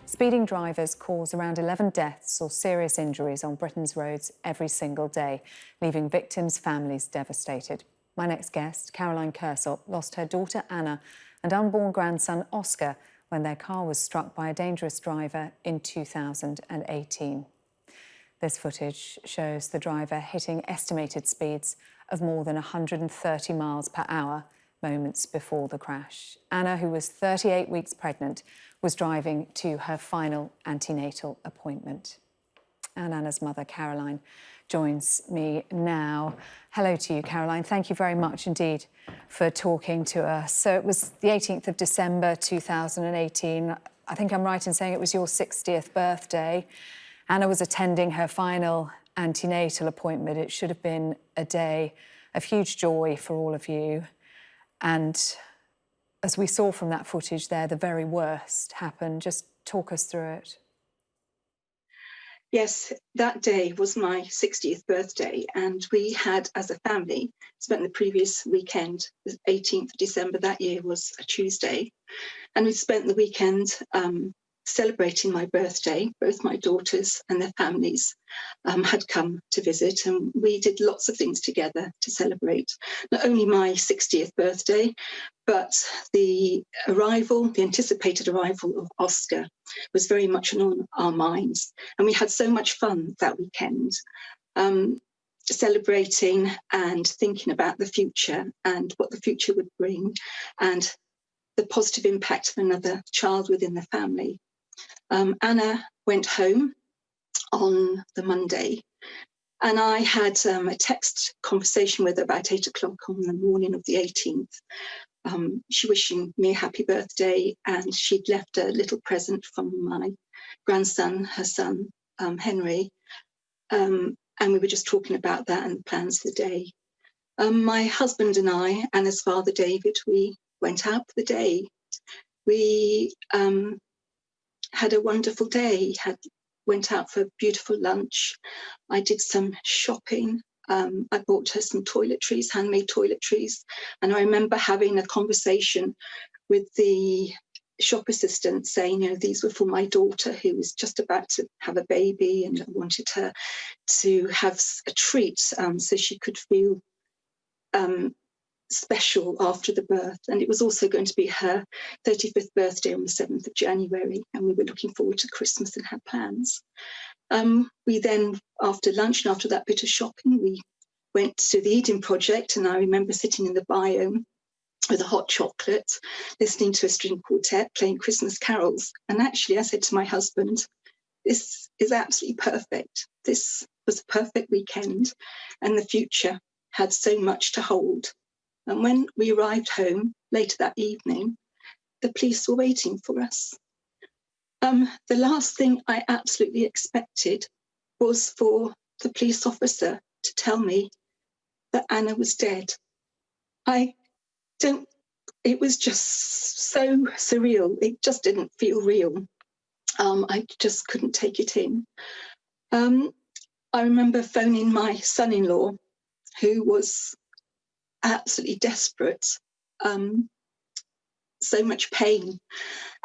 Speeding drivers cause around 11 deaths or serious injuries on Britain's roads every single day, leaving victims' families devastated. My next guest, Caroline Kirsopp, lost her daughter Anna and unborn grandson Oscar when their car was struck by a dangerous driver in 2018. This footage shows the driver hitting estimated speeds of more than 130 miles per hour moments before the crash. Anna, who was 38 weeks pregnant, was driving to her final antenatal appointment. And Anna's mother, Caroline, joins me now. Hello to you, Caroline. Thank you very much indeed for talking to us. So it was the 18th of December 2018. I think I'm right in saying it was your 60th birthday. Anna was attending her final antenatal appointment. It should have been a day of huge joy for all of you. And as we saw from that footage there, the very worst happened. Just talk us through it. Yes, that day was my 60th birthday, and we had, as a family, spent the previous weekend, the 18th of December that year was a Tuesday, and we spent the weekend celebrating my birthday. Both my daughters and their families had come to visit, and we did lots of things together to celebrate not only my 60th birthday, but the anticipated arrival of Oscar was very much on our minds. And we had so much fun that weekend, celebrating and thinking about the future and what the future would bring and the positive impact of another child within the family. Anna went home on the Monday, and I had a text conversation with her about 8 o'clock on the morning of the 18th. She wishing me a happy birthday, and she'd left a little present from my grandson, her son, Henry, and we were just talking about that and the plans for the day. My husband and I, Anna's father, David, we went out for the day. We had a wonderful day, went out for a beautiful lunch. I did some shopping. I bought her some toiletries, handmade toiletries. And I remember having a conversation with the shop assistant saying, you know, these were for my daughter who was just about to have a baby, and I wanted her to have a treat so she could feel special after the birth. And it was also going to be her 35th birthday on the 7th of January, and we were looking forward to Christmas and had plans. We then, after lunch and after that bit of shopping, we went to the Eden Project, and I remember sitting in the biome with a hot chocolate, listening to a string quartet, playing Christmas carols. And actually I said to my husband, this is absolutely perfect. This was a perfect weekend, and the future had so much to hold. And when we arrived home later that evening, the police were waiting for us. The last thing I absolutely expected was for the police officer to tell me that Anna was dead. It was just so surreal. It just didn't feel real. I just couldn't take it in. I remember phoning my son-in-law, who was absolutely desperate, so much pain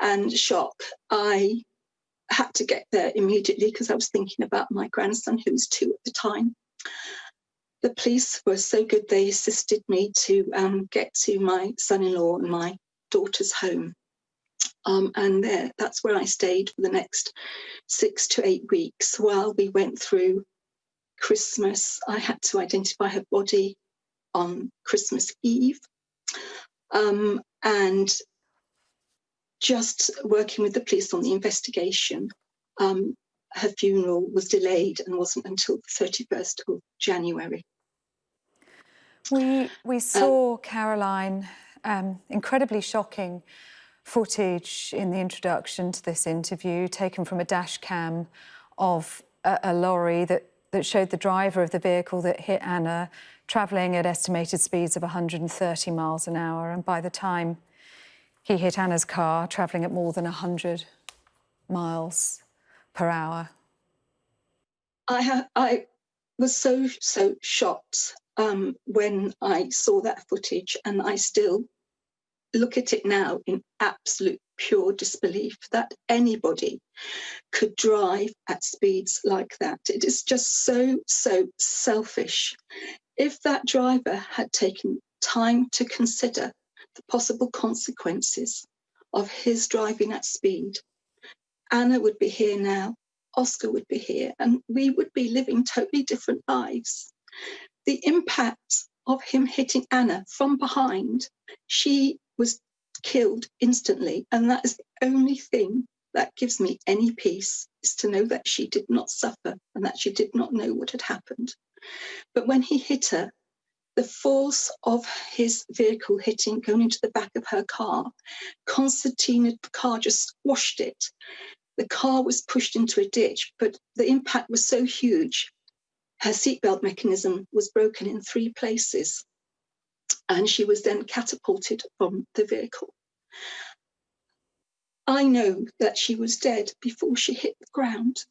and shock. I had to get there immediately because I was thinking about my grandson, who was 2 at the time. The police were so good, they assisted me to get to my son-in-law and my daughter's home. And that's where I stayed for the next 6 to 8 weeks while we went through Christmas. I had to identify her body on Christmas Eve, and just working with the police on the investigation. Her funeral was delayed and wasn't until the 31st of January. We saw, Caroline, incredibly shocking footage in the introduction to this interview, taken from a dash cam of a lorry that showed the driver of the vehicle that hit Anna travelling at estimated speeds of 130 miles an hour. And by the time he hit Anna's car, travelling at more than 100 miles per hour. I was so shocked when I saw that footage, and I still look at it now in absolute pure disbelief that anybody could drive at speeds like that. It is just so selfish. If that driver had taken time to consider the possible consequences of his driving at speed, Anna would be here now, Oscar would be here, and we would be living totally different lives. The impact of him hitting Anna from behind, she was killed instantly, and that is the only thing that gives me any peace, is to know that she did not suffer and that she did not know what had happened. But when he hit her, the force of his vehicle hitting, going into the back of her car, Constantina, the car just squashed it. The car was pushed into a ditch, but the impact was so huge, her seatbelt mechanism was broken in 3 places, and she was then catapulted from the vehicle. I know that she was dead before she hit the ground,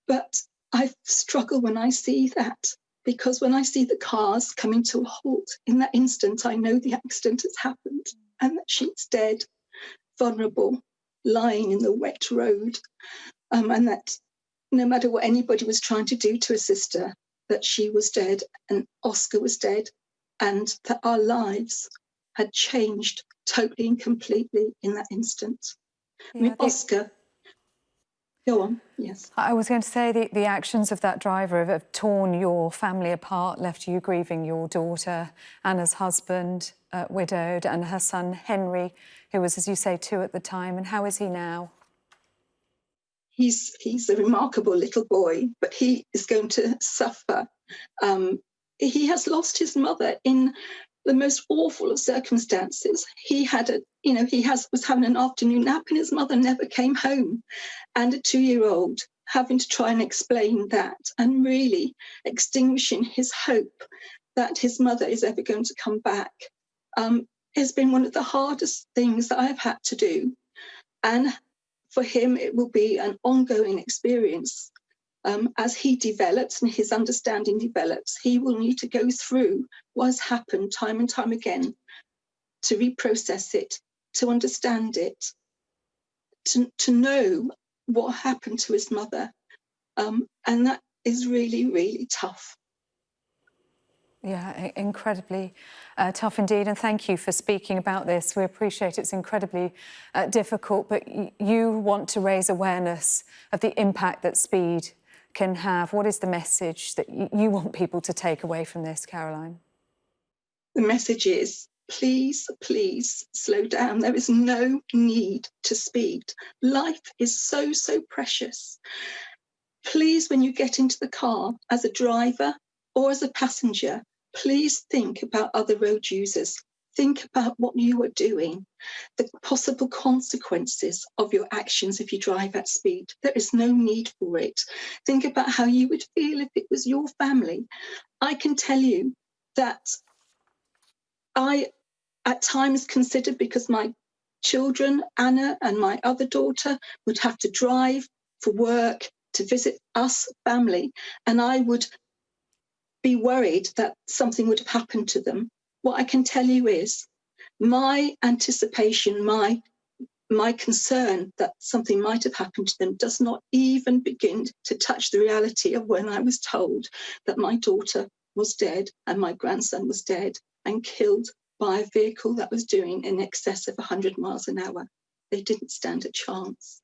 but I struggle when I see that, because when I see the cars coming to a halt, in that instant, I know the accident has happened and that she's dead, vulnerable, lying in the wet road, and that no matter what anybody was trying to do to assist her, that she was dead and Oscar was dead, and that our lives had changed totally and completely in that instant. Yeah, I mean, Oscar, go on, yes. I was going to say the actions of that driver have torn your family apart, left you grieving your daughter, Anna's husband, widowed, and her son Henry, who was, as you say, 2 at the time. And how is he now? He's a remarkable little boy, but he is going to suffer. He has lost his mother in the most awful of circumstances. He had was having an afternoon nap and his mother never came home. And a 2-year-old having to try and explain that and really extinguishing his hope that his mother is ever going to come back has been one of the hardest things that I've had to do. And for him, it will be an ongoing experience. As he develops and his understanding develops, he will need to go through what has happened time and time again to reprocess it, to understand it, to know what happened to his mother. And that is really, really tough. Yeah, incredibly tough indeed. And thank you for speaking about this. We appreciate it's incredibly difficult, but you want to raise awareness of the impact that speed can have. What is the message that you want people to take away from this, Caroline? The message is, please, please slow down. There is no need to speed. Life is so precious. Please, when you get into the car as a driver or as a passenger, please think about other road users. Think about what you are doing, the possible consequences of your actions if you drive at speed. There is no need for it. Think about how you would feel if it was your family. I can tell you that I, at times, considered, because my children, Anna and my other daughter, would have to drive for work to visit us family, and I would be worried that something would have happened to them. What I can tell you is my anticipation, my concern that something might have happened to them does not even begin to touch the reality of when I was told that my daughter was dead and my grandson was dead and killed by a vehicle that was doing in excess of 100 miles an hour. They didn't stand a chance.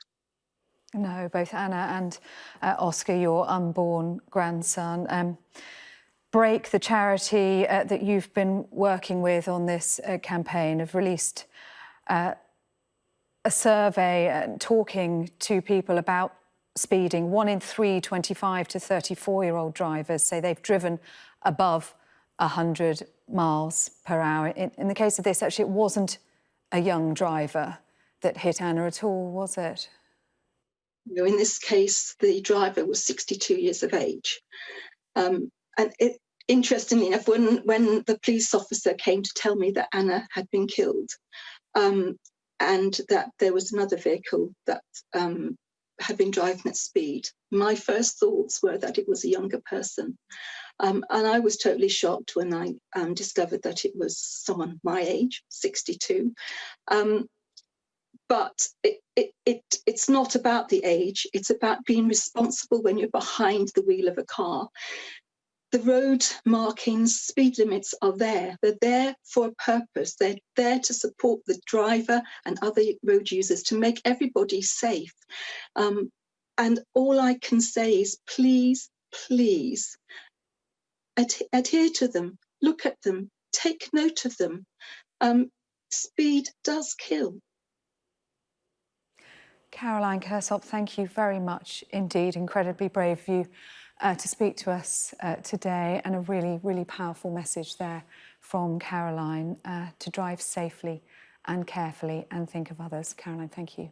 No, both Anna and Oscar, your unborn grandson. Break, the charity that you've been working with on this campaign, have released a survey talking to people about speeding. 1 in 3 25 to 34-year-old drivers say they've driven above 100 miles per hour. In the case of this, actually, it wasn't a young driver that hit Anna at all, was it? No, in this case, the driver was 62 years of age. And interestingly enough, when the police officer came to tell me that Anna had been killed, and that there was another vehicle that had been driving at speed, my first thoughts were that it was a younger person. And I was totally shocked when I discovered that it was someone my age, 62. but it's not about the age. It's about being responsible when you're behind the wheel of a car. The road markings, speed limits are there. They're there for a purpose. They're there to support the driver and other road users, to make everybody safe. And all I can say is, please, please, adhere to them, look at them, take note of them. Speed does kill. Caroline Kirsopp, thank you very much indeed. Incredibly brave of you to speak to us today, and a really, really powerful message there from Caroline to drive safely and carefully and think of others. Caroline, thank you.